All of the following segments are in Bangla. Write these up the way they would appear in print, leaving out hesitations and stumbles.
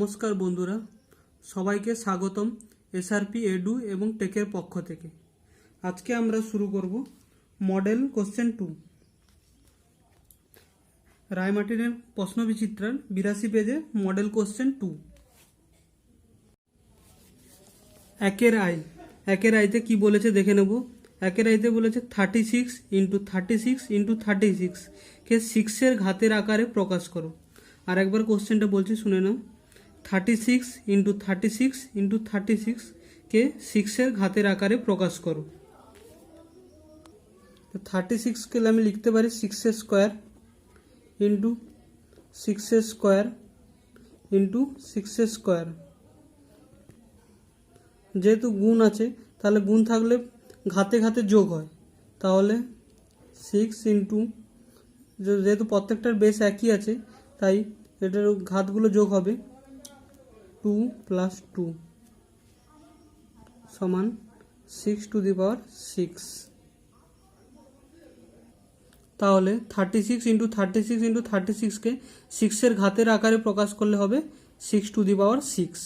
নমস্কার বন্ধুরা, সবাইকে স্বাগতম এসআরপি এডু এবং টেকের পক্ষ থেকে। আজকে আমরা শুরু করব মডেল কোশ্চেন 2, রায়মার্টিনের প্রশ্নবিচিত্রার 82 পেজে মডেল কোশ্চেন 2। একের আইতে কি বলেছে দেখে নেব। একের আইতে বলেছে 36 ইন্টু 36 ইন্টু 36 কে 6-এর ঘাতের আকারে প্রকাশ করো। আর একবার কোশ্চেনটা বলছি, শুনে নাও। 36 ইন্টু 36 ইন্টু 36 কে 6-এর ঘাতের আকারে প্রকাশ করো। 36 কে আমি লিখতে পারি 6 square into 6 square into 6 square. যেহেতু গুণ আছে, তাহলে গুণ থাকলে ঘাতে ঘাতে যোগ হয়, তাহলে 6 ইন্টু, যেহেতু প্রত্যেকটার বেস একই আছে তাই এটার ঘাতগুলো যোগ হবে। 2 প্লাস 2 সমান 6 টু দি পাওয়ার 6। তাহলে 36 ইন্টু 36 ইন্টু 36কে 6-এর ঘাতের আকারে প্রকাশ করলে হবে 6 টু দি পাওয়ার 6।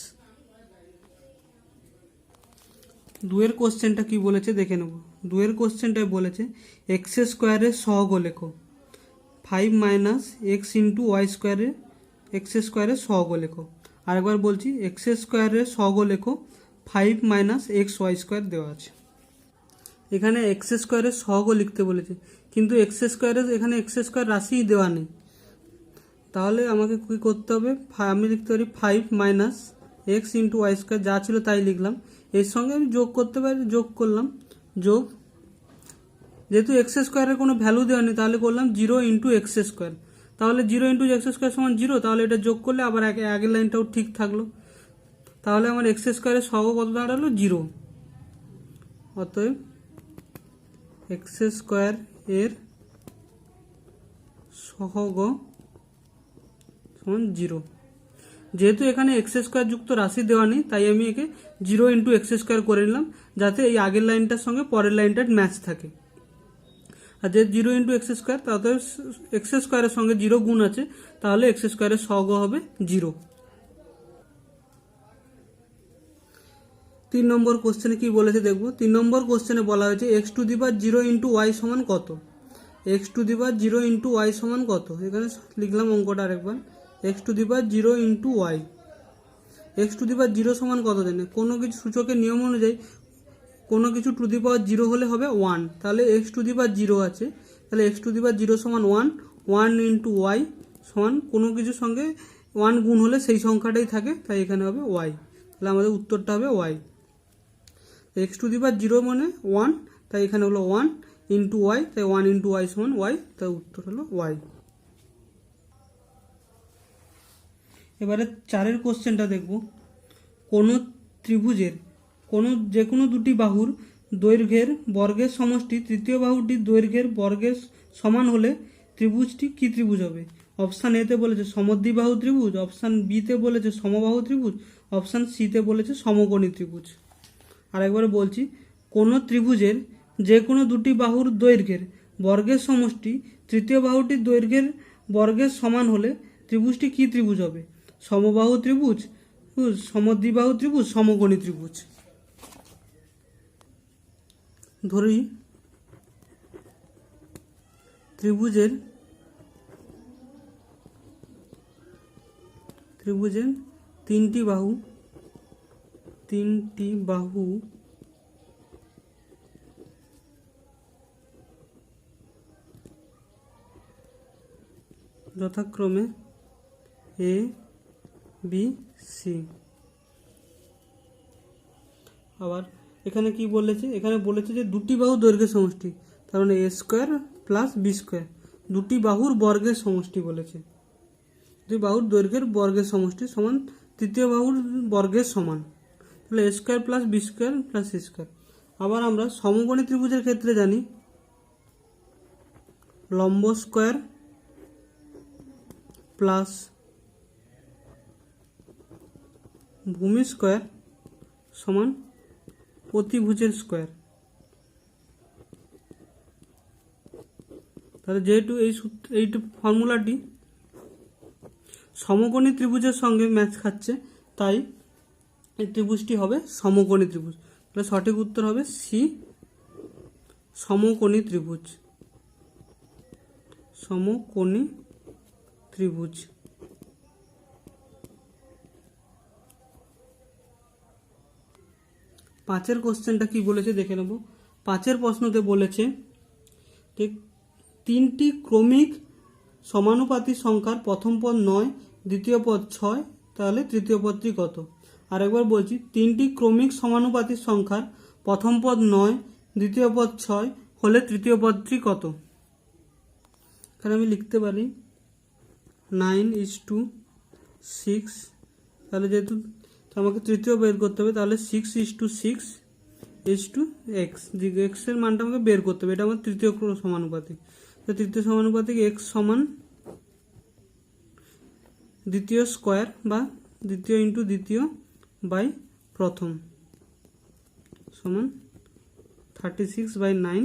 দুয়ের কোশ্চেনটা কি বলেছে দেখে নেব। দুয়ের কোশ্চেনটায় বলেছে এক্স স্কোয়ারের সহগ লেখো। 5 মাইনাস এক্স ইন্টু ওয়াই স্কোয়ারে এক্স স্কোয়ারের সহগ লেখো। আরেকবার বলছি, এক্স স্কোয়ারের সহগ লেখো। 5 মাইনাস এক্স ওয়াই স্কোয়ার দেওয়া আছে। এখানে এক্স স্কোয়ারের সহগ লিখতে বলেছে, কিন্তু এক্স স্কোয়ারের এখানে এক্স স্কোয়ার রাশিই দেওয়া নেই। তাহলে আমাকে কী করতে হবে, আমি লিখতে পারি 5 minus X into Y square, যা ছিল তাই লিখলাম। এর সঙ্গে আমি যোগ করতে পারি, যোগ করলাম। যোগ, যেহেতু এক্স স্কোয়ারের কোনো ভ্যালু দেওয়া নেই তাহলে করলাম 0 ইন্টু এক্স স্কোয়ার। তাহলে 0 ইন্টু এক্স স্কোয়ার সমান 0, তাহলে এটা যোগ করলে আবার আগের লাইনটাও ঠিক থাকলো। তাহলে আমার এক্স স্কোয়ারের সহগ কত দাঁড়ালো? 0। অতএব এক্স স্কোয়ার এর সহগ সমান 0। যেহেতু এখানে এক্স স্কোয়ার যুক্ত রাশি দেওয়া নেই তাই আমি একে 0 ইন্টু এক্স স্কোয়ার করে নিলাম, যাতে এই আগের লাইনটার সঙ্গে পরের লাইনটার ম্যাচ থাকে। আর যেহেতু 0 ইন্টু এক্স স্কোয়ার, তাতে এক্স স্কোয়ারের সঙ্গে 0 গুণ আছে, তাহলে এক্স স্কোয়ারের সহগ হবে 0। 3 নম্বর কোশ্চেনে কি বলেছে দেখবো। 3 নম্বর কোশ্চেনে বলা হয়েছে X to the power 0 into Y সমান কত। X to the power 0 into Y সমান কত, এখানে লিখলাম অঙ্কটা আরেকবার। X to the power 0 into Y. X to the power 0 সমান কত জানে? কোনো কিছু সূচকের নিয়ম অনুযায়ী কোনো কিছু টু দি পাওয়ার 0 হলে হবে 1। তাহলে এক্স টু দি পাওয়ার 0 আছে, তাহলে এক্স টু দি পাওয়ার 0 সমান 1। 1 ইন্টু ওয়াই সমান কোনো কিছুর সঙ্গে 1 গুণ হলে সেই সংখ্যাটাই থাকে, তাই এখানে হবে ওয়াই। তাহলে আমাদের উত্তরটা হবে Y. X to the power 0 মানে 1, তাই এখানে হলো 1 ইন্টু ওয়াই, তাই 1 ইন্টু ওয়াই সমান ওয়াই, তাই উত্তর হলো ওয়াই। এবারে 4 কোশ্চেনটা দেখব। কোনো ত্রিভুজের যে কোনো দুটি বাহুর দৈর্ঘ্যের বর্গের সমষ্টি তৃতীয় বাহুটির দৈর্ঘ্যের বর্গের সমান হলে ত্রিভুজটি কী ত্রিভুজ হবে? অপশান এতে বলেছে সমদ্বিবাহু ত্রিভুজ, অপশান বিতে বলেছে সমবাহু ত্রিভুজ, অপশান সিতে বলেছে সমকোণী ত্রিভুজ। আরেকবার বলছি, কোনো ত্রিভুজের যে কোনো দুটি বাহুর দৈর্ঘ্যের বর্গের সমষ্টি তৃতীয় বাহুটির দৈর্ঘ্যের বর্গের সমান হলে ত্রিভুজটি কী ত্রিভুজ হবে? সমবাহু ত্রিভুজ, সমদ্বিবাহু ত্রিভুজ, সমকোণী ত্রিভুজ। ধরি ত্রিভুজের তিনটি বাহু যথাক্রমে এ বি সি। আবার এখানে কি বলেছে? এখানে বলেছে যে দুটি বাহু দৈর্ঘ্যের সমষ্টি, তার মানে এ স্কোয়ার প্লাস বি স্কোয়ার, দুটি বাহুর বর্গের সমষ্টি বলেছে। দুই বাহুর দৈর্ঘ্যের বর্গের সমষ্টি সমান তৃতীয় বাহুর বর্গের সমান, তাহলে a square plus B square plus c square. আবার আমরা সমকোণী ত্রিভুজের ক্ষেত্রে জানি লম্ব স্কোয়ার প্লাস ভূমি স্কোয়ার সমান অতিভুজের স্কোয়ার। তাহলে যেহেতু এই ফর্মুলাটি সমকোণী ত্রিভুজের সঙ্গে ম্যাচ খাচ্ছে, তাই এই ত্রিভুজটি হবে সমকোণী ত্রিভুজ। তাহলে সঠিক উত্তর হবে সি, সমকোণী ত্রিভুজ। সমকোণী ত্রিভুজ। পাঁচের কোশ্চেনটা কি বলেছে দেখে নেব। পাঁচের প্রশ্নতে বলেছে ঠিক 3টি ক্রমিক সমানুপাতি সংখ্যার প্রথম পদ 9, দ্বিতীয় পদ 6, তাহলে তৃতীয় পদটি কত? আরেকবার বলছি, 3টি ক্রমিক সমানুপাতি সংখ্যার প্রথম পদ 9, দ্বিতীয় পদ 6 হলে তৃতীয় পদটি কত? এখানে আমি লিখতে পারি 9:6, তাহলে যেহেতু আমাকে তৃতীয় বের করতে হবে, তাহলে 6:6 x, x এর মানটা আমাকে বের করতে হবে, এটা আমার তৃতীয় সমানুপাতিক। তো তৃতীয় সমানুপাতিক x সমান দ্বিতীয় স্কোয়ার বা দ্বিতীয় ইন্টু দ্বিতীয় বাই প্রথম সমান 36/9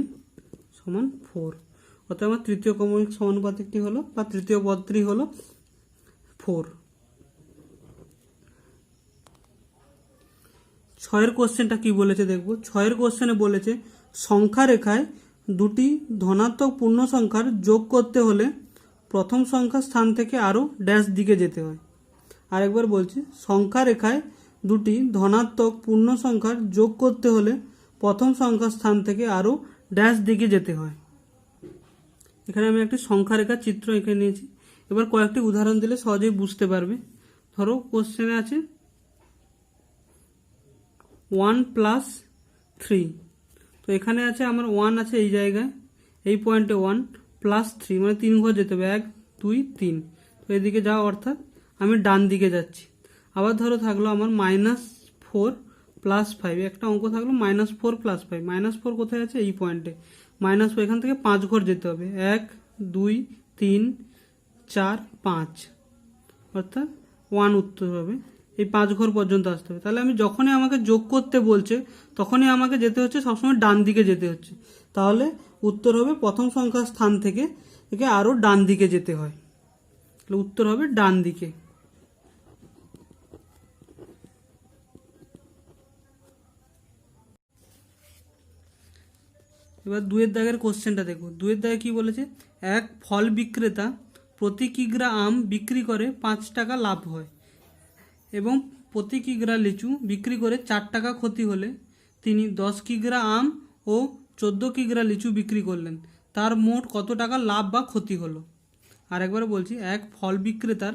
সমান 4। অর্থাৎ আমার তৃতীয় ক্রমিক সমানুপাতিকটি হলো বা তৃতীয় পদটি হলো 4। 6এর কোশ্চেনটা কি বলেছে দেখব। 6এর কোশ্চেনে বলেছে সংখ্যা রেখায় দুটি ধনাত্মক পূর্ণ সংখ্যার যোগ করতে হলে প্রথম সংখ্যার স্থান থেকে আরও ড্যাশ দিকে যেতে হয়। আরেকবার বলছি, সংখ্যা রেখায় দুটি ধনাত্মক পূর্ণ সংখ্যার যোগ করতে হলে প্রথম সংখ্যার স্থান থেকে আরও ড্যাশ দিকে যেতে হয়। এখানে আমি একটি সংখ্যা রেখার চিত্র এঁকে নিয়েছি। এবার কয়েকটি উদাহরণ দিলে সহজেই বুঝতে পারবে। ধরো কোশ্চেনে আছে 1 + 3, তো এখানে আছে আমার 1 আছে এই জায়গায়, এই পয়েন্টে 1 + 3 মানে 3 ঘর যেতে হবে, 1 2 3। তো এদিকে যাওয়া অর্থাৎ আমি ডান দিকে যাচ্ছি। আবার ধরো থাকলো আমার -4 + 5, একটা অঙ্ক থাকলো -4 + 5, -4 কোথায় আছে? এই পয়েন্টে। -4 এখান থেকে 5 ঘর যেতে হবে, 1 2 3 4 5, অর্থাৎ 1 উত্তর হবে। এই 5 ঘর পর্যন্ত আসতে হবে। তাহলে আমি যখনই আমাকে যোগ করতে বলছে তখনই আমাকে যেতে হচ্ছে সবসময় ডান দিকে যেতে হচ্ছে। তাহলে উত্তর হবে প্রথম সংখ্যার স্থান থেকে আরও ডান দিকে যেতে হয়। তাহলে উত্তর হবে ডান দিকে। এবার 2-এর দাগের কোশ্চেনটা দেখো। 2-এর দাগে কি বলেছে? এক ফল বিক্রেতা প্রতি কিগ্রা আম বিক্রি করে 5 টাকা লাভ হয় এবং প্রতি কিগ্রা লিচু বিক্রি করে 4 টাকা ক্ষতি হলে তিনি 10 কিগ্রা আম ও 14 কিগ্রা লিচু বিক্রি করলেন, তার মোট কত টাকা লাভ বা ক্ষতি হলো? আর একবার বলছি, এক ফল বিক্রেতার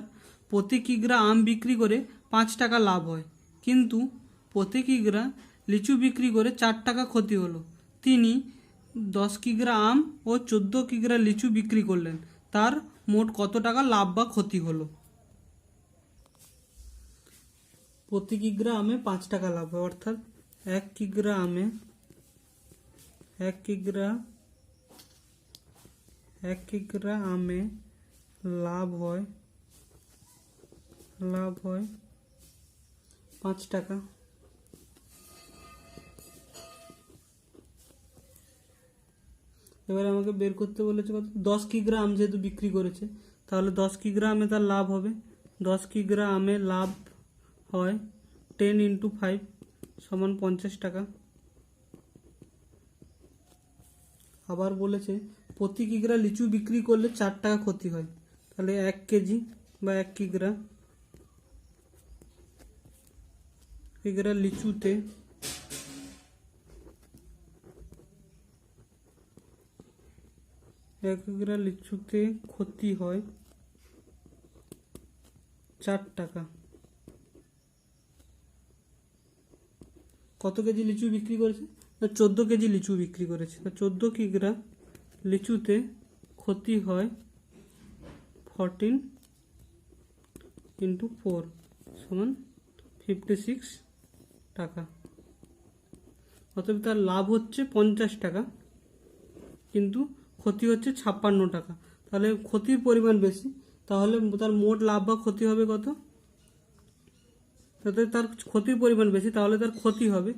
প্রতি কিগ্রা আম বিক্রি করে 5 টাকা লাভ হয়, কিন্তু প্রতি কিগ্রা লিচু বিক্রি করে 4 টাকা ক্ষতি হলো। তিনি 10 কিগ্রা আম ও 14 কিগ্রা লিচু বিক্রি করলেন, তার মোট কত টাকা লাভ বা ক্ষতি হলো? প্রতি কিগ্রা আমে 5 টাকা লাভ হয়, অর্থাৎ 1 কিগ্রা আমে 1 কিগ্রা আমে লাভ হয় 5 টাকা। এবারে আমাকে বের করতে বলেছে কত? 10 কিগ্রা আম যেহেতু বিক্রি করেছে, তাহলে 10 কিগ্রা আমে তার লাভ হবে, 10 কিগ্রা আমে লাভ হয় 10 × 5 সমান 50 টাকা। আবার বলেছে প্রতি কিগ্রা লিচু বিক্রি করলে 4 টাকা ক্ষতি হয়, তাহলে 1 কেজি বা 1 কিগ্রা লিচুতে 1 কিগ্রা লিচুতে ক্ষতি হয় 4 টাকা। কত কেজি লিচু বিক্রি করেছে? 14 কেজি লিচু বিক্রি করেছে। 14 কিগ্রা লিচুতে ক্ষতি হয় 14 × 4 সমান 56 টাকা। অতএব তার লাভ হচ্ছে 50 টাকা, কিন্তু ক্ষতি হচ্ছে 56 টাকা। তাহলে ক্ষতির পরিমাণ বেশি, তাহলে তার মোট লাভ বা ক্ষতি হবে কত? তাতে তার ক্ষতির পরিমাণ বেশি, তাহলে তার ক্ষতি হবে,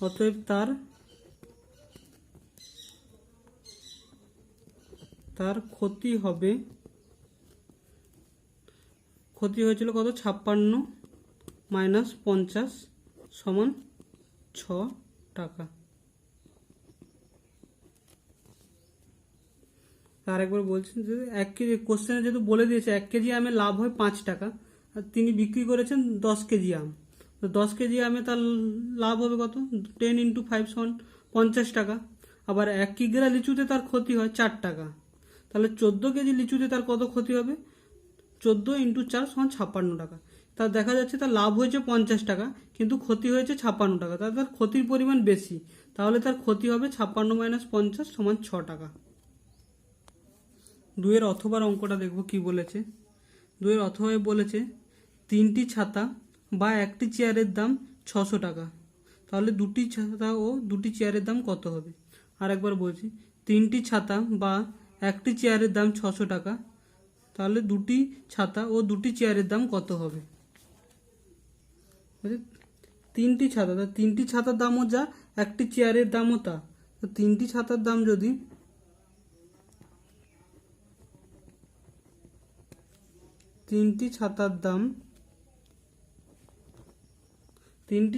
অতএব তার ক্ষতি হবে ক্ষতি হয়েছিল কত, 56 মাইনাস 50 সমান 6 টাকা। আরেকবার বলছেন যে 1 কেজি, কোশ্চেনে যেহেতু বলে দিয়েছে 1 কেজি আমে লাভ হয় 5 টাকা, আর তিনি বিক্রি করেছেন 10 কেজি আম, তো 10 কেজি আমে তার লাভ হবে কত, 10 ইন্টু 5 সমান 50 টাকা। আবার 1 কিগ্রা লিচুতে তার ক্ষতি হয় 4 টাকা, তাহলে 14 কেজি লিচুতে তার কত ক্ষতি হবে, 14 ইন্টু 4 সমান 56 টাকা। তার দেখা যাচ্ছে তার লাভ হয়েছে 50 টাকা কিন্তু ক্ষতি হয়েছে 56 টাকা, তার ক্ষতির পরিমাণ বেশি, তাহলে তার ক্ষতি হবে 56 মাইনাস 50 সমান 6 টাকা। 2-এর অথবার অঙ্কটা দেখব কি বলেছে। 2-এর অথবায় বলেছে 3টি ছাতা বা একটি চেয়ারের দাম 600 টাকা, তাহলে 2টি ছাতা ও 2টি চেয়ারের দাম কত হবে। আর একবার বলছি, 3টি ছাতা বা একটি চেয়ারের দাম 600 টাকা, তাহলে 2টি ছাতা ও 2টি চেয়ারের দাম কত হবে। 3টি ছাতা, 3টি ছাতার দামও যা, একটি চেয়ারের দামও তা। 3টি ছাতার দাম যদি 3টি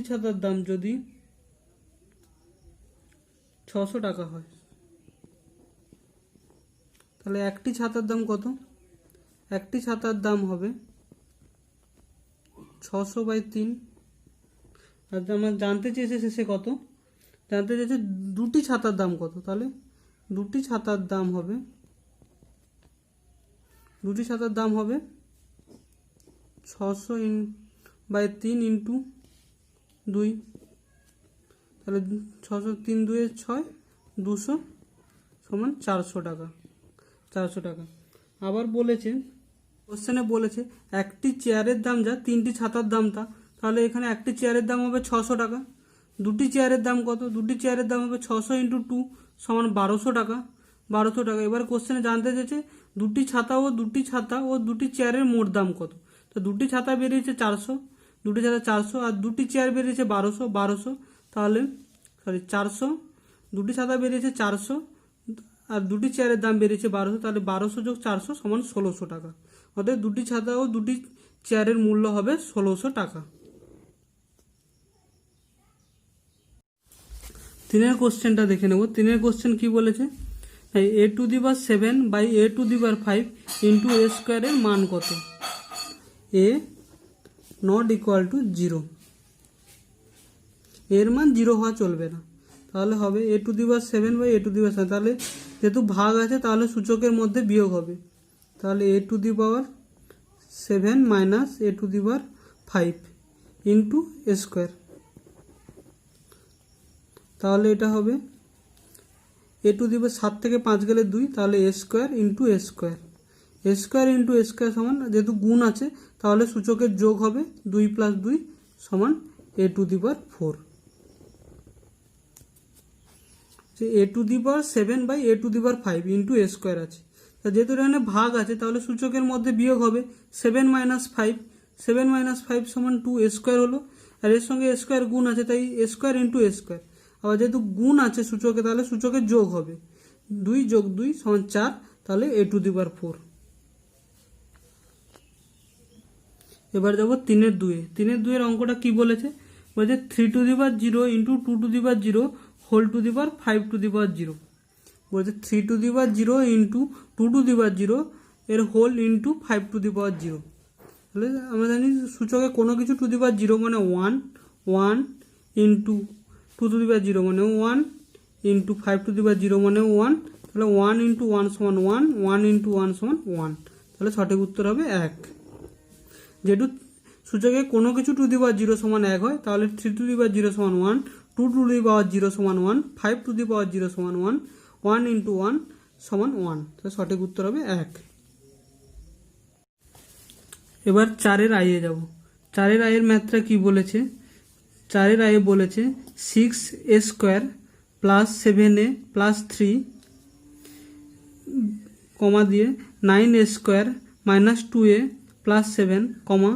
ছাতার দাম যদি 600 টাকা হয়, তাহলে একটি ছাতার দাম কত, একটি ছাতার দাম হবে 600/3। আর আমার জানতে চেয়েছে শেষে কত, জানতে চেয়েছে 2টি ছাতার দাম কত, তাহলে 2টি ছাতার দাম হবে 600/3 ইন্টু 2, তাহলে 600, 3 2 6, 200 সমান 400 টাকা। 400 টাকা। আবার বলেছে, কোশ্চেনে বলেছে একটি চেয়ারের দাম যা, 3টি ছাতার দাম তা, তাহলে এখানে একটি চেয়ারের দাম হবে 600 টাকা। 2টি চেয়ারের দাম কত, 2টি চেয়ারের দাম হবে 600 ইন্টু 2 সমান 1200 টাকা। 1200 টাকা। এবার কোশ্চেনে জানতে চেয়েছে 2টি ছাতা ও 2টি চেয়ারের মোট দাম কত। তো 2টি ছাতা বেরিয়েছে 400, 2টি ছাতা 400, আর 2টি চেয়ার বেরিয়েছে 1200, তাহলে 400, 2টি ছাতা বেরিয়েছে 400 আর 2টি চেয়ারের দাম বেরিয়েছে 1200, তাহলে 1200 যোগ 400 সমান 1600 টাকা। অর্থাৎ 2টি ছাতা ও 2টি চেয়ারের মূল্য হবে 1600 টাকা। 3-এর কোশ্চেনটা দেখে নেব। 3-এর কোশ্চেন কি বলেছে, a⁻7/a⁵ ইন্টু a স্কোয়ারের মান কত। a নট ইকুয়াল টু 0, এর মান 0 হওয়া চলবে না, তাহলে হবে a⁻7/a⁵। তাহলে যেহেতু ভাগ আছে তাহলে সূচকের মধ্যে বিয়োগ হবে, তাহলে a⁻7 minus a⁵ into a square. তাহলে এটা হবে a⁻7 থেকে 5 গেলে 2, তাহলে a square into a square. a square into a square সমান, যেহেতু গুণ আছে তাহলে সূচকের যোগ হবে, 2 + 2 সমান a⁴। a⁻7/a⁵ into a square আছে, তা যেহেতু এখানে ভাগ আছে তাহলে সূচকের মধ্যে বিয়োগ হবে, 7 - 5, 7 - 5 সমান 2 a স্কোয়ার হলো, আর এর সঙ্গে a স্কোয়ার গুণ আছে তাই a square into a square. আবার যেহেতু গুণ আছে সূচকে তাহলে সূচকের যোগ হবে, 2 যোগ 2 সমান 4, তাহলে a⁴। এবার যাব 3-এর 2-এ। 3-এর 2-এর অঙ্কটা কি বলেছে, বলছে 3⁻0 ইন্টু 2⁻0 হোল টু দি পাওয়ার 5⁻0। বলছে 3⁻0 ইন্টু 2⁻0 এর হোল ইন্টু 5⁻0। তাহলে আমরা জানি সূচকে কোনো কিছু টু দি পাওয়ার 0 মানে 1, 1 ইন্টু 2⁻0 মানে 1 ইন্টু 5⁻0 মানে 1, তাহলে 1 ইন্টু 1 সমান 1, 1 ইন্টু 1 সমান 1, তাহলে সঠিক উত্তর হবে 1। যেহেতু সূচকে কোনো কিছু টু দি পাওয়ার 0 সমান 1 হয়, তাহলে 3⁻0 সমান 1, 2⁻0 সমান 1, 5⁻0 সমান 1, 1 ইন্টু 1 সমান 1, তাহলে সঠিক উত্তর হবে 1। এবার 4-এর আইয়ে যাব। 4-এর আইয়ের ম্যাথটা কি বলেছে, 4-এর আইয়ে বলেছে 6a² প্লাস 7a প্লাস 3 কমা দিয়ে 9a² মাইনাস 2a প্লাস 7 কমা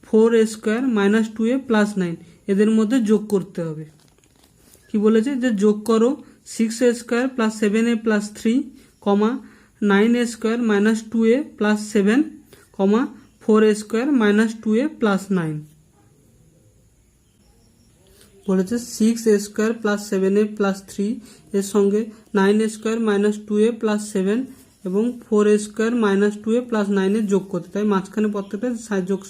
4a² মাইনাস 2a প্লাস 9 এদের মধ্যে যোগ করতে হবে। কি বলেছে, যে যোগ করো 6a² প্লাস 7a প্লাস 3 কমা 9a² মাইনাস 2a প্লাস 7 কমা 4a square minus 2a plus 9 বলেছে 6a square plus 7a plus 3 এর সঙ্গে 9a square minus 2a plus 7 এবং 4a square minus 2a plus 9 এর যোগ করতে, তাই মাঝখানে প্রত্যেকটা যোগ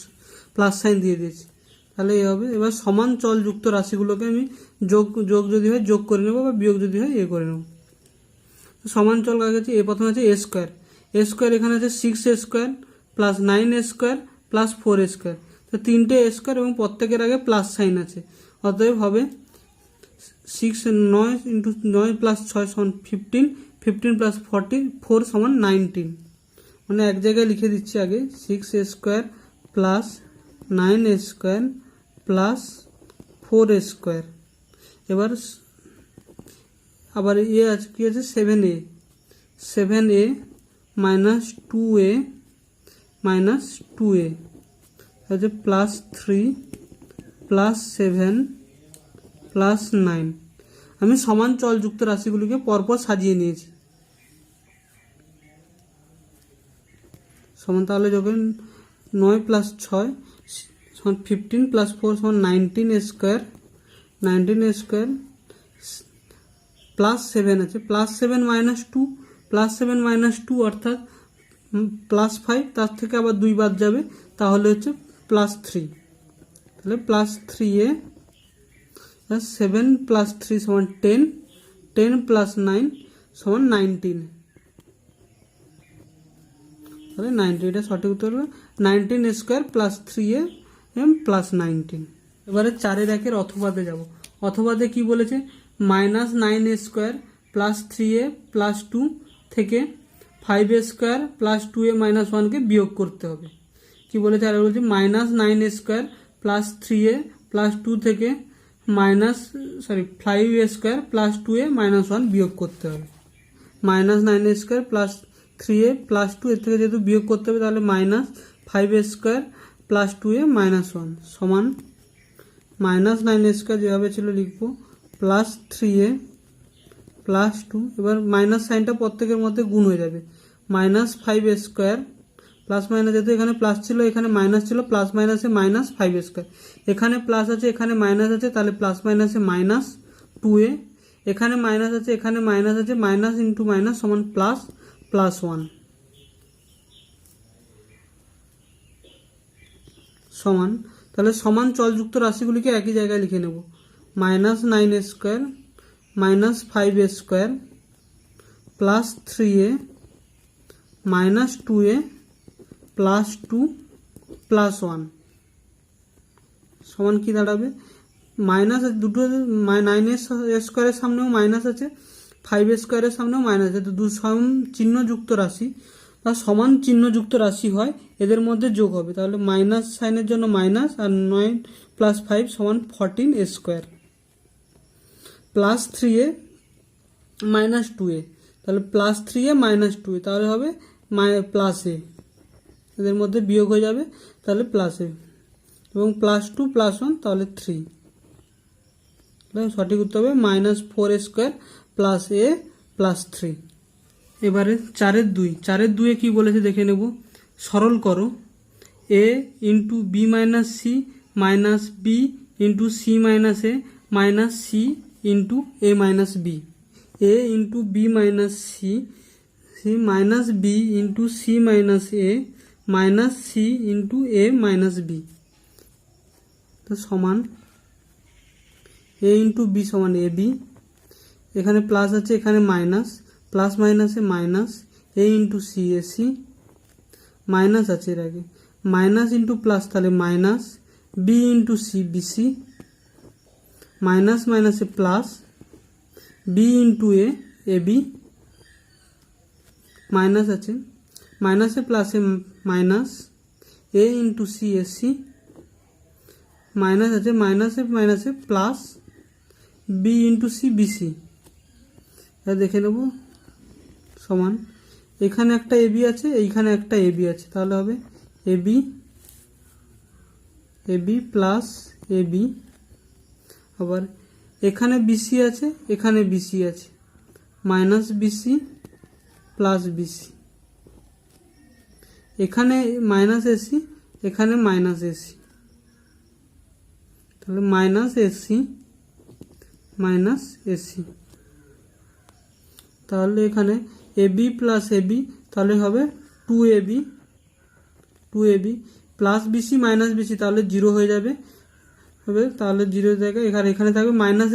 প্লাস সাইন দিয়ে দিয়েছি। তাহলে এই হবে। এবার সমান চলযুক্ত রাশিগুলোকে আমি যোগ যদি হয় যোগ করে নেবো বা বিয়োগ যদি হয় করে নেবো। সমান চল কাছে প্রথমে আছে এ স্কোয়ার, এখানে আছে 6a square plus 9a square plus 4a square, তো 3টে এ স্কোয়ার এবং প্রত্যেকের আগে প্লাস সাইন আছে, অতএব হবে 9 ইন্টু 9 প্লাস 6 সমান 15, 15 প্লাস 4 সমান 19। মানে এক জায়গায় লিখে দিচ্ছি আগে 6a square plus 9a square plus 4a square. এবার আবার আছে কি আছে 7a মাইনাস 2a আছে প্লাস 3 প্লাস 7 প্লাস 9। আমি সমান চলযুক্ত রাশিগুলিকে পরপর সাজিয়ে নিয়েছি। সমান তাহলে যখন 9 প্লাস 6 সমান 15 প্লাস 4 সমান 19a স্কোয়ার প্লাস 7 আছে প্লাস 7 মাইনাস 2 অর্থাৎ প্লাস 5, তার থেকে আবার 2 বাদ যাবে, তাহলে হচ্ছে প্লাস 3। তাহলে প্লাস 3a 7 প্লাস 3 সমান 10, 10 প্লাস 9 সমান 19। তাহলে 19, এটা সঠিক উত্তর হবে 19a square plus 3a plus 19। এবারে 4-এর 1-এর অথবাদে যাব। অথবাদে কি বলেছে, minus 9a square plus 3a plus 2 থেকে 5a square plus 2a minus 1কে বিয়োগ করতে হবে। কি বলেছে, আর বলছে minus 9a square plus 3a plus 2 থেকে 5a square plus 2a minus 1 বিয়োগ করতে হবে। Minus 9a square plus 3a plus 2 এর থেকে যেহেতু বিয়োগ করতে হবে, তাহলে minus 5a square plus 2a minus 1 সমান মাইনাস 9a স্কোয়ার যেভাবে ছিল লিখবো প্লাস 3a প্লাস 2। এবার মাইনাস সাইনটা প্রত্যেকের মধ্যে গুণ হয়ে যাবে, minus 5a square plus minus, যেহেতু এখানে প্লাস ছিল এখানে মাইনাস ছিল, প্লাস মাইনাসে মাইনাস 5a স্কোয়ার, এখানে প্লাস আছে এখানে মাইনাস আছে, তাহলে প্লাস মাইনাসে মাইনাস 2a, এখানে মাইনাস আছে এখানে মাইনাস আছে, মাইনাস ইন্টু মাইনাস সমান প্লাস 1 সমান। তাহলে সমান চলযুক্ত রাশিগুলিকে একই জায়গায় লিখে নেব, minus 9a square minus 5a square plus 3a minus 2a plus 2 plus 1 সমান কি দাঁড়াবে, মাইনাস দুটো 9a স্কোয়ারের সামনেও মাইনাস আছে, 5a স্কোয়ারের সামনেও মাইনাস আছে, তো দু সম চিহ্নযুক্ত রাশি বা সমান চিহ্নযুক্ত রাশি হয় এদের মধ্যে যোগ হবে, তাহলে মাইনাস সাইনের জন্য মাইনাস, আর 9 প্লাস 5 সমান 14a square plus 3a minus 2a, তাহলে প্লাস 3a মাইনাস 2a, তাহলে হবে প্লাস a, এদের মধ্যে বিয়োগ হয়ে যাবে, তাহলে প্লাস a এবং প্লাস 2 প্লাস 1 তাহলে 3। তাহলে সঠিক উত্তর হবে minus 4a square plus a plus 3। এবারে 4-এর 2 কি বলেছে দেখে নেব। সরল করো, a into B minus C minus B into C minus A minus C into A minus B, a into B minus C minus B into C minus A minus C into A minus B, তো সমান a ইন্টু বি সমান এ বি, এখানে প্লাস আছে এখানে মাইনাস, প্লাস মাইনাসে minus, a into C A C, minus আছে এর আগে, মাইনাস ইন্টু প্লাস তাহলে minus, B into C BC, minus মাইনাসে plus, B into A B, minus আছে মাইনাসে প্লাসে minus, A into C A C, minus আছে মাইনাসে মাইনাসে plus, B into C BC, দেখে নেব সমান, এখানে একটা এবি আছে এইখানে একটা এবি আছে, তাহলে হবে এবি প্লাস এবি, আবার এখানে বিসি আছে এখানে বিসি আছে, মাইনাস বিসি প্লাস বিসি, এখানে মাইনাস এসি এখানে মাইনাস এসি, তাহলে মাইনাস এসি মাইনাস এসি, তাহলে এখানে এবি প্লাস এবি তাহলে হবে 2ab, 2ab plus BC minus BC তাহলে 0 হয়ে যাবে, তাহলে 0 জায়গায় এখানে থাকবে মাইনাস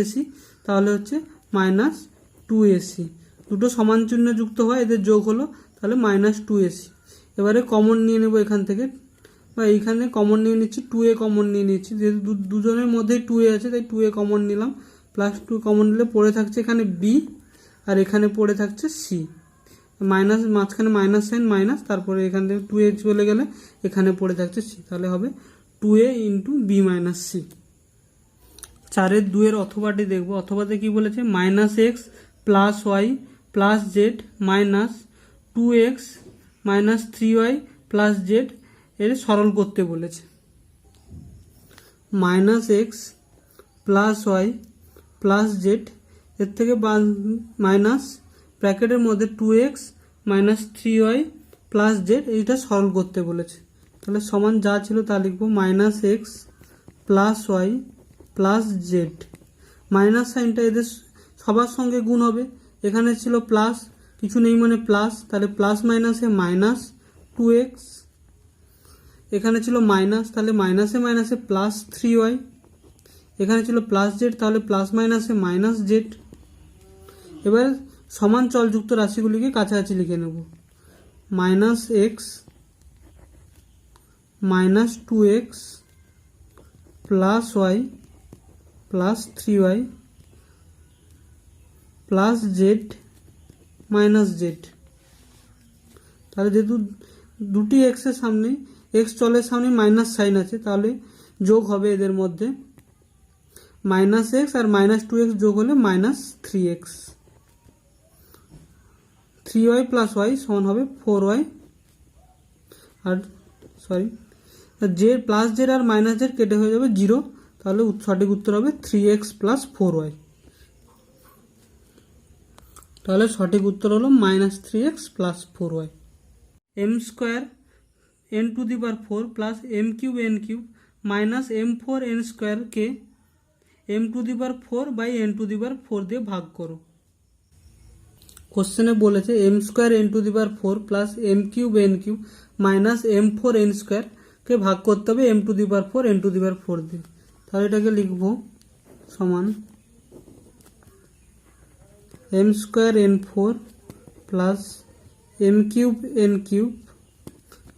এসি তাহলে হচ্ছে মাইনাস 2ac, দুটো সমান চিহ্ন যুক্ত হয় এদের যোগ হলো তাহলে মাইনাস 2ac। এবারে কমন নিয়ে নেব এখান থেকে, বা এইখানে কমন নিয়ে নিচ্ছি, 2a কমন নিয়ে নিচ্ছি, যেহেতু দুজনের মধ্যেই 2a আছে তাই 2a কমন নিলাম, প্লাস 2 কমন নিলে পড়ে থাকছে এখানে b আর এখানে পড়ে থাকছে c, মাইনাস মাঝখানে মাইনাস সাইন মাইনাস, তারপরে এখান থেকে 2a চলে গেলে এখানে পড়ে থাকছে c, তাহলে হবে 2a into B minus c. 4-এর 2-এর অথবাটি দেখবো, অথবাতে কি বলেছে minus x plus Y plus Z minus 2x minus 3y plus z এর সরল করতে বলেছে। Minus x plus Y plus z এর থেকে মাইনাস ব্র্যাকেটের মধ্যে 2x minus 3y plus Z এইটা সরল করতে বলেছে, তাহলে সমান যা ছিল তা লিখবো, minus x plus Y plus Z, minus সাইনটা এদের সবার সঙ্গে গুণ হবে, এখানে ছিল প্লাস কিছু নেই মানে প্লাস, তাহলে প্লাস মাইনাসে মাইনাস 2x, এখানে ছিল মাইনাস তাহলে মাইনাসে মাইনাসে প্লাস 3y, এখানে ছিল প্লাস জেড তাহলে প্লাস মাইনাসে মাইনাস জেড। এবার সমান চলযুক্ত রাশিগুলিকে কাছাকাছি লিখে নেব, minus X minus 2x plus Y plus 3y plus Z minus Z, তাহলে যেহেতু দুটি এক্সের সামনে এক্স চলের সামনে মাইনাস সাইন আছে তাহলে যোগ হবে এদের মধ্যে, মাইনাস এক্স আর মাইনাস 2x যোগ হলে minus 3x, 3y plus Y সমান হবে 4y, আর সরি জেড প্লাস জেড আর মাইনাস জেড কেটে হয়ে যাবে 0, তাহলে সঠিক উত্তর হবে 3x প্লাস 4y, তাহলে সঠিক উত্তর হলো minus 3x plus 4y। M square n to the power 4 plus M cube N cube minus m4 n স্কোয়ারকে m to the power 4 by n to the power 4 দিয়ে ভাগ করো। কোশ্চেনে বলেছে m square n to the power 4 plus M cube N cube minus m4 n স্কোয়ারকে ভাগ করতে হবে m to the power 4 n to the power 4 দিয়ে, তাহলে এটাকে লিখবো সমান m square n4 plus M cube N cube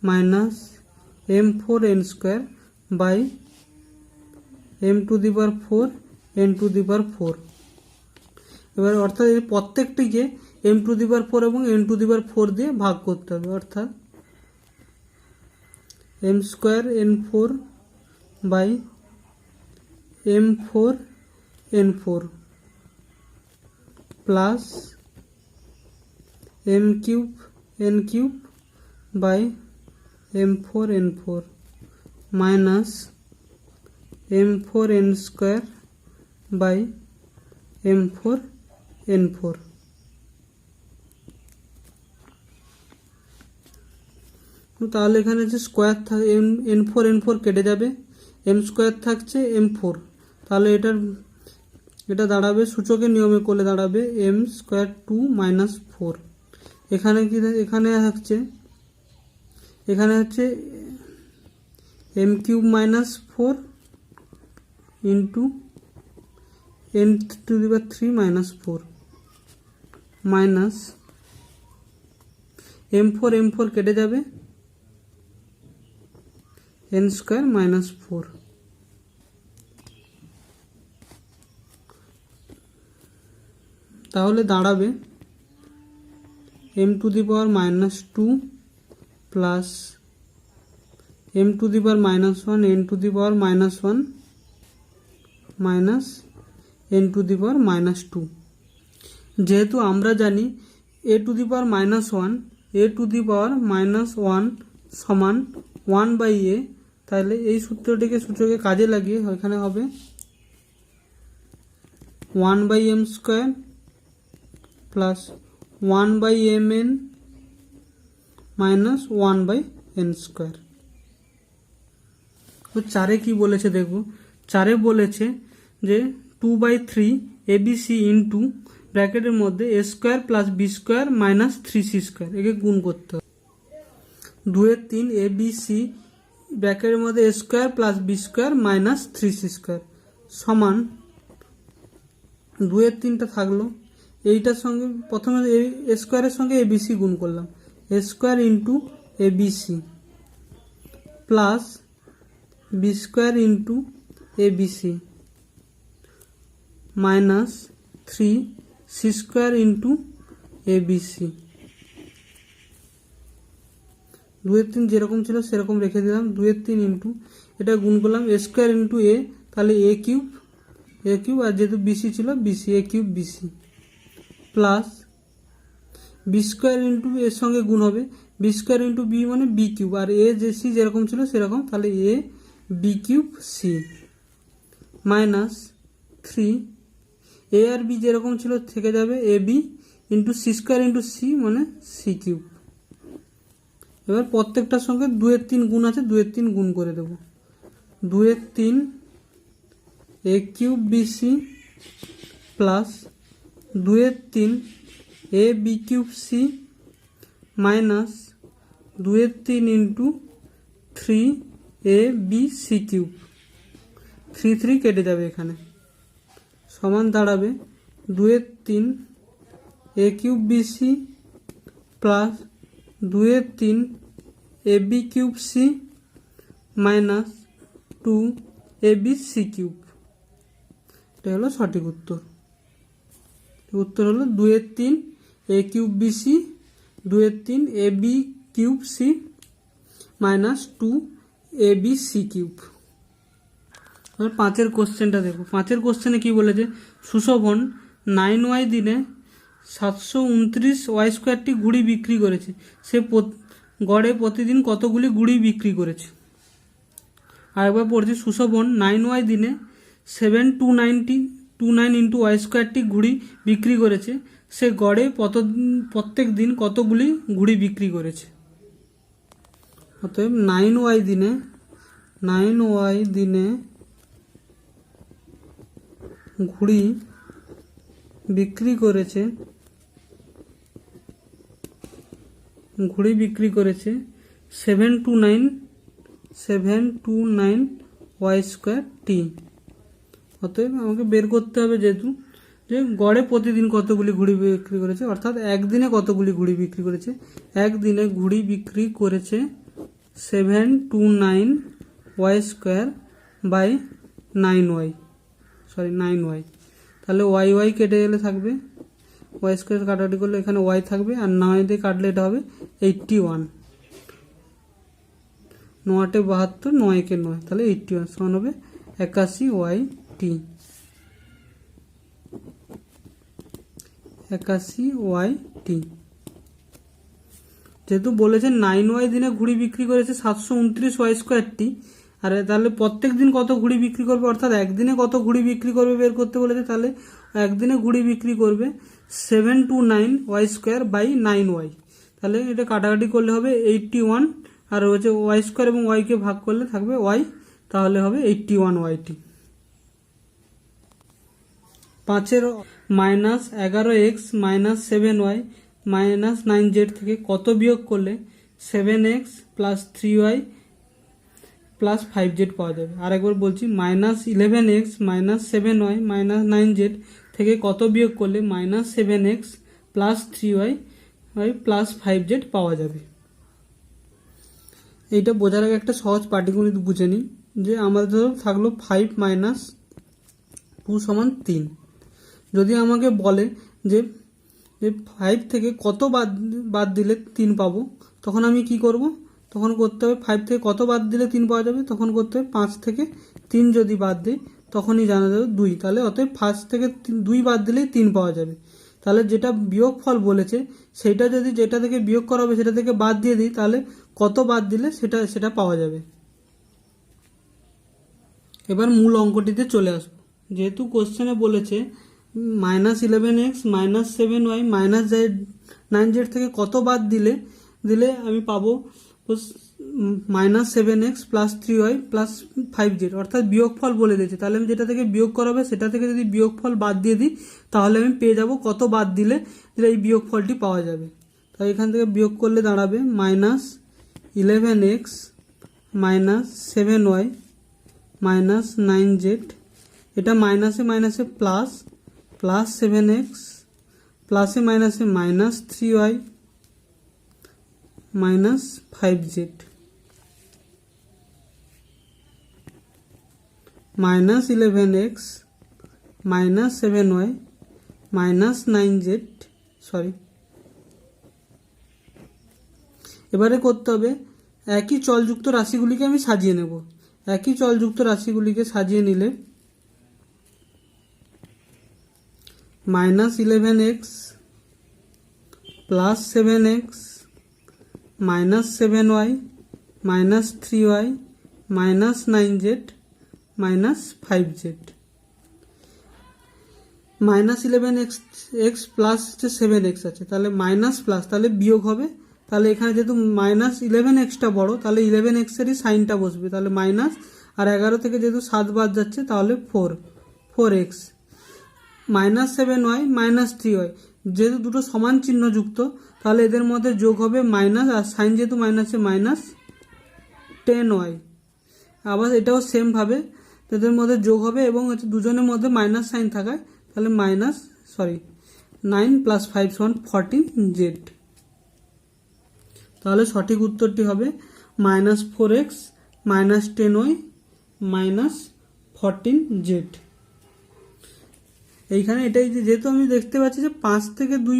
minus m4 n square by m to the power 4 n to the power 4। এবার অর্থাৎ এই প্রত্যেকটিকে এম টু দি পাওয়ার 4 এবং এন টু দি পাওয়ার 4 দিয়ে ভাগ করতে হবে, অর্থাৎ M square n4 by m4 n4 plus M cube N cube by m4 n4 minus m4 n square by m4 n4। তাহলে এখানে যে স্কোয়ার থাকে n4 n4 কেটে যাবে, m স্কোয়ার থাকছে m4, তাহলে এটা দাঁড়াবে সূচকের নিয়মে করলে দাঁড়াবে m স্কোয়ার 2 মাইনাস 4, এখানে কি এখানে হচ্ছে m cube minus 4 into n two the power 3 minus 4 minus m4 কেটে যাবে n স্কোয়ার মাইনাস 4, তাহলে দাঁড়াবে m two the power minus 2 plus m two the power minus 1 n two the power minus 1 minus n two the power minus 2। যেহেতু আমরা জানি a two the power minus 1 a two the power minus 1 সমান 1 বাই a, তাহলে এই সূত্রটিকে সূচকে কাজে লাগিয়ে এখানে হবে 1 by m square plus 1 by mn minus 1 by n square. তো 4-এ কি বলেছে দেখব। 4-এ বলেছে যে 2/3 ABC ইন্টু ব্র্যাকেটের মধ্যে a square plus B square minus 3c square, একে গুণ করতে হবে। 2/3 ABC ব্র্যাকেটের মধ্যে a square plus B square minus 3c square সমান 2/3টা থাকলো, এইটার সঙ্গে প্রথমে a স্কোয়ারের সঙ্গে ABC গুণ করলাম, a square into ABC plus B square into ABC minus 3c square into ABC। 2/3 যেরকম ছিল সেরকম রেখে দিলাম। 2/3 ইন্টু এটা গুণ করলাম a স্কোয়ার ইন্টু a, তাহলে a কিউব আর যেহেতু বিসি ছিল bc, a cube bc plus B square into এর সঙ্গে গুণ হবে, বি স্কোয়ার ইন্টু বি মানে বি কিউব, আর এ যে সি যেরকম ছিল সেরকম, তাহলে a b cube c minus 3 a আর বি যেরকম ছিল থেকে যাবে a b into c square into c মানে সি কিউব। এবার প্রত্যেকটার সঙ্গে 2/3 গুণ আছে, 2/3 গুণ করে দেব। 2/3 a cube bc plus 2/3 a b cube c minus 2/3 into 3 a b c cube, 3 কেটে যাবে এখানে, সমান দাঁড়াবে 2/3 a cube bc plus 2/3 a b cube c minus 2 a b c cube. এটা হলো সঠিক উত্তর। উত্তর হলো 2/3 a cube bc, 2/3 a b cube c minus 2 a b c cube. এবার 5-এর কোশ্চেনটা দেখো। 5-এর কোশ্চেনে কি বলেছে, সুশোভন 9y দিনে 729 ওয়াই স্কোয়ারটি গুড়ি বিক্রি করেছে, সে গড়ে প্রতিদিন কতগুলি গুড়ি বিক্রি করেছে। আরেকবার পড়ছি, সুশোভন 9y দিনে 729 ইন্টু ওয়াই স্কোয়ারটি ঘুড়ি বিক্রি করেছে, সে গড়ে প্রত্যেক দিন কতগুলি ঘুড়ি বিক্রি করেছে। অতএব 9y দিনে ঘুড়ি বিক্রি করেছে 729 ওয়াই স্কোয়ার টি। অতএব আমাকে বের করতে হবে যেহেতু যে গড়ে প্রতিদিন কতগুলি ঘুড়ি বিক্রি করেছে, অর্থাৎ একদিনে কতগুলি ঘুড়ি বিক্রি করেছে। একদিনে ঘুড়ি বিক্রি করেছে 729 ওয়াই স্কোয়ার বাই 9y, তাহলে ওয়াই কেটে গেলে থাকবে, ওয়াই স্কোয়ার কাটাকাটি করলে এখানে ওয়াই থাকবে, আর 9 দিয়ে কাটলে এটা হবে 81। 9 72, 9 কে 9, তাহলে 81 সমান হবে 81 ওয়াই টি। 81 Y T. যেহেতু বলেছে 9y দিনে ঘুড়ি বিক্রি করেছে 729 ওয়াই স্কোয়ারটি, আর তাহলে প্রত্যেক দিন কত ঘুড়ি বিক্রি করবে, অর্থাৎ একদিনে কত ঘুড়ি বিক্রি করবে বের করতে বলেছে। তাহলে একদিনে ঘুড়ি বিক্রি করবে 729 ওয়াই স্কোয়ার বাই 9y, তাহলে এটা কাটাকাটি করলে হবে 81, আর হচ্ছে ওয়াই স্কোয়ার এবং ওয়াইকে ভাগ করলে থাকবে ওয়াই, তাহলে হবে 81 ওয়াইটি। 5-এর -11x minus 7y minus 9z থেকে কত বিয়োগ করলে 7x plus 3y plus 5z পাওয়া যাবে। আরেকবার বলছি, -11x minus 7y minus 9z থেকে কত বিয়োগ করলে -7x plus 3y plus 5z পাওয়া যাবে। এইটা বোঝার আগে একটা সহজ পাটিগণিত বুঝে নিই, যে আমাদের থাকলো 5 মাইনাস 2 সমান 3। যদি আমাকে বলে যে 5 থেকে কত বাদ দিলে 3 পাবো, তখন আমি কি করব, তখন করতে হবে 5 থেকে কত বাদ দিলে 3 পাওয়া যাবে, তখন করতে হবে 5 থেকে 3 যদি বাদ দিই তখনই জানা যাবে 2, তাহলে অতএব 5 থেকে 2 বাদ দিলেই 3 পাওয়া যাবে। তাহলে যেটা বিয়োগ ফল বলেছে সেটা যদি যেটা থেকে বিয়োগ করা হবে সেটা থেকে বাদ দিয়ে দিই, তাহলে কত বাদ দিলে সেটা পাওয়া যাবে। এবার মূল অঙ্কটিতে চলে আসবো। যেহেতু কোশ্চেনে বলেছে -11x minus 7y minus 9z থেকে কত বাদ দিলে আমি পাবো -7x + 3y + 5z, অর্থাৎ বিয়োগফল বলে দিয়েছে। তাহলে আমি যেটা থেকে বিয়োগ করাবে সেটা থেকে যদি বিয়োগফল বাদ দিয়ে দিই তাহলে আমি পেয়ে যাব কত বাদ দিলে এই বিয়োগফলটি পাওয়া যাবে। তাই এখান থেকে বিয়োগ করলে দাঁড়াবে -11x -7y -9z, এটা মাইনাসে মাইনাসে প্লাস, +7x প্লাসে মাইনাসে -3y -5z -11x -7y -9z, এবারে করতে হবে একই চলযুক্ত রাশিগুলিকে আমি সাজিয়ে নেব। একই চলযুক্ত রাশিগুলিকে সাজিয়ে নিলে -11x +7x -7y -3y -9z -5z, -11x plus 7x আছে, তাহলে মাইনাস প্লাস, তাহলে বিয়োগ হবে। তাহলে এখানে যেহেতু -11xটা বড়, তাহলে 11x এরই সাইনটা বসবে, তাহলে মাইনাস, আর 11 থেকে যেহেতু 7 বাদ যাচ্ছে তাহলে 4x -7y -3y, যেহেতু দুটো সমান চিহ্ন যুক্ত তাহলে এদের মধ্যে যোগ হবে মাইনাস, আর সাইন যেহেতু মাইনাসে -10y, আবার এটাও সেম ভাবে এদের মধ্যে যোগ হবে এবং দুজনের মধ্যে মাইনাস সাইন থাকায় তাহলে 9 + 5 = 14z। তাহলে সঠিক উত্তরটি হবে -4x -10y -14z। এইখানে এটাই যেহেতু আমি দেখতে পাচ্ছি যে 5 থেকে 2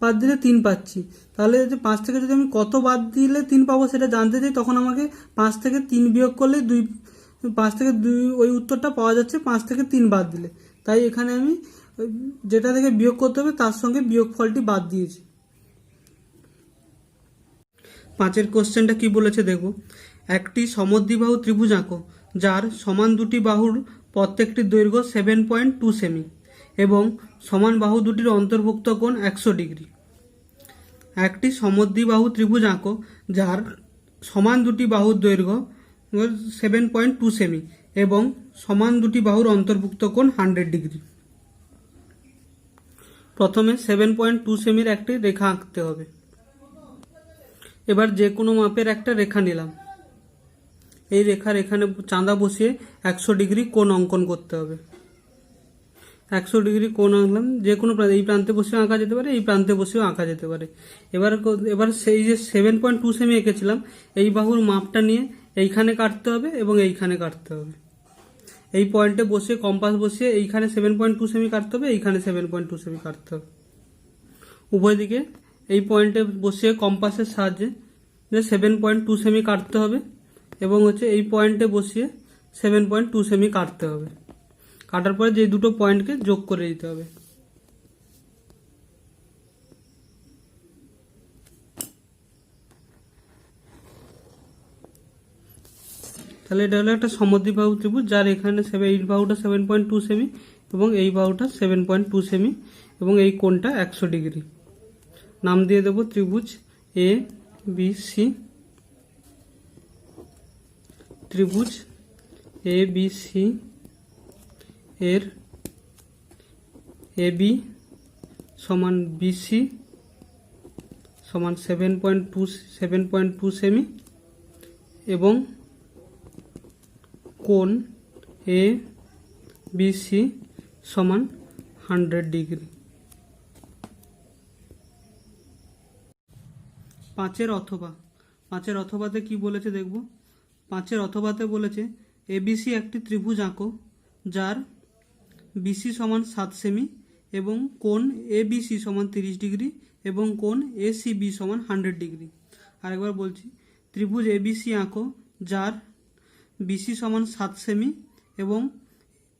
বাদ দিলে 3 পাচ্ছি, তাহলে যে 5 থেকে যদি আমি কত বাদ দিলে 3 পাবো সেটা জানতে চাই, তখন আমাকে 5 থেকে 3 বিয়োগ করলে 5 থেকে 2 ওই উত্তরটা পাওয়া যাচ্ছে 5 থেকে 3 বাদ দিলে। তাই এখানে আমি যেটা থেকে বিয়োগ করতে হবে তার সঙ্গে বিয়োগফলটি বাদ দিয়েছি। 5 কোশ্চেনটা কি বলেছে দেখো, একটি সমদ্বিবাহু ত্রিভুজ আঁকো যার সমান দুটি বাহুর প্রত্যেকটির দৈর্ঘ্য 7.2 সেমি এবং সমান বাহু দুটির অন্তর্ভুক্ত কোণ 100 ডিগ্রি। একটি সমদ্বিবাহু ত্রিভুজ আঁকো যার সমান দুটি বাহুর দৈর্ঘ্য 7.2 সেমি এবং সমান দুটি বাহুর অন্তর্ভুক্ত কোণ 100 ডিগ্রি। প্রথমে 7.2 সেমির একটি রেখা আঁকতে হবে। এবার যে কোনো মাপের একটা রেখা নিলাম, এই রেখার এখানে চাঁদা বসিয়ে 100 ডিগ্রি কোণ অঙ্কন করতে হবে। 100 ডিগ্রি কোণ আঁকলাম, যে কোনো এই প্রান্তে বসেও আঁকা যেতে পারে, এই প্রান্তে বসেও আঁকা যেতে পারে। এবার সেই যে 7.2 সেমি এঁকেছিলাম এই বাহুর মাপটা নিয়ে এইখানে কাটতে হবে এবং এইখানে কাটতে হবে। এই পয়েন্টে বসে কম্পাস বসিয়ে এইখানে 7.2 সেমি কাটতে হবে, এইখানে 7.2 সেমি কাটতে হবে। উভয় দিকে এই পয়েন্টে বসিয়ে কম্পাসের সাহায্যে 7.2 সেমি কাটতে হবে এবং এই পয়েন্টে বসিয়ে 7.2 সেমি কাটতে হবে। কাটার পরে যে দুটো পয়েন্টকে যোগ করে দিতে হবে। তাহলে এটা হলো একটা সমদ্বিবাহু ত্রিভুজ যার এখানে এই বাহুটা 7.2 সেমি এবং এই বাহুটা 7.2 সেমি এবং এই কোণটা 100 ডিগ্রি। নাম দিয়ে দেব ত্রিভুজ এ বি সি। ত্রিভুজ এ বি সি এর এবি সমান বিসি সমান 7.2 সেমি এবং কোণ এ বিসি সমান 100 ডিগ্রি। 5 অথবাতে কি বলেছে দেখব। 5 অথবাতে বলেছে এবিসি একটি ত্রিভুজ আঁকো যার বিসি সমান 7 সেমি এবং কোণ এবিসি সমান 30 ডিগ্রি এবং কোণ এসিবি সমান 100 ডিগ্রি। আরেকবার বলছি, ত্রিভুজ এবিসি আঁকো যার বিসি সমান 7 সেমি এবং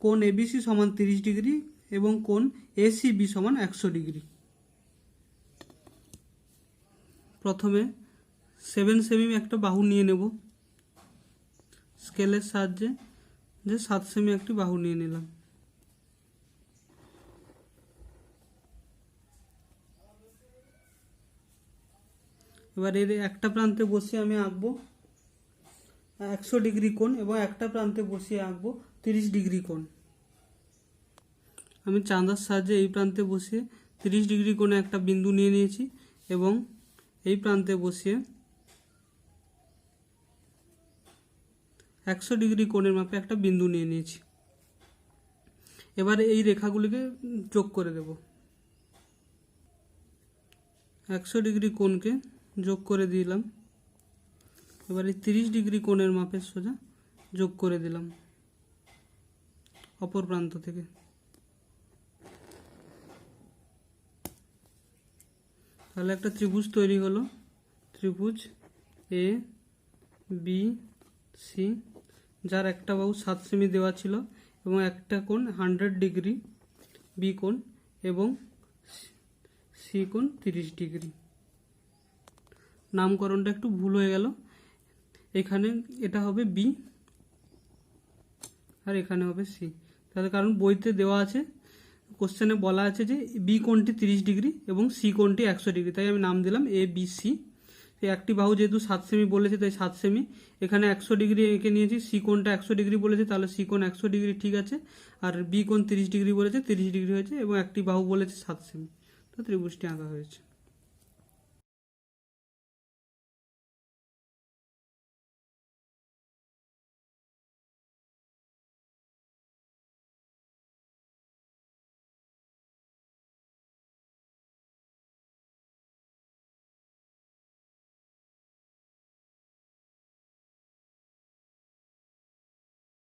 কোণ এবিসি সমান 30 ডিগ্রি এবং কোণ এসিবি সমান 100 ডিগ্রি। প্রথমে 7 সেমি একটা বাহু নিয়ে নেব, স্কেলের সাহায্যে 7 সেমি একটি বাহু নিয়ে নিলাম। এবার এর একটা প্রান্তে বসিয়ে আমি আঁকবো 100 ডিগ্রি কোণ এবং একটা প্রান্তে বসিয়ে আঁকবো 30 ডিগ্রি কোণ। আমি চাঁদার সাহায্যে এই প্রান্তে বসিয়ে 30 ডিগ্রি কোণে একটা বিন্দু নিয়ে নিয়েছি এবং এই প্রান্তে বসিয়ে 100 ডিগ্রি কোণের মাপে একটা বিন্দু নিয়ে নিয়েছি। এবারে এই রেখাগুলিকে যোগ করে দেব। 100 ডিগ্রি কোণকে যোগ করে দিলাম। এবারে 30 ডিগ্রি কোণের মাপের সোজা যোগ করে দিলাম অপর প্রান্ত থেকে। তাহলে একটা ত্রিভুজ তৈরি হলো, ত্রিভুজ এ বি সি, যার একটা বাহু 7 সেমি দেওয়া ছিল এবং একটা কোণ 100 ডিগ্রি বি কোণ এবং সি কোণ 30 ডিগ্রি। নামকরণটা একটু ভুল হয়ে গেল, এখানে এটা হবে বি আর এখানে হবে সি। তাহলে কারণ বইতে দেওয়া আছে, কোশ্চেনে বলা আছে যে বি কোণটি 30 ডিগ্রি এবং সি কোণটি 100 ডিগ্রি, তাই আমি নাম দিলাম এ বি সি। একটি বাহু যেহেতু 7 সেমি বলেছে তাই 7 সেমি, এখানে 100 ডিগ্রি এঁকে নিয়েছি, সি কোণটা 100 ডিগ্রি বলেছে তাহলে সি কোণ 100 ডিগ্রি ঠিক আছে, আর বি কোণ 30 ডিগ্রি বলেছে 30 ডিগ্রি হয়েছে এবং একটি বাহু বলেছে 7 সেমি, তো ত্রিভুজটি আঁকা হয়েছে।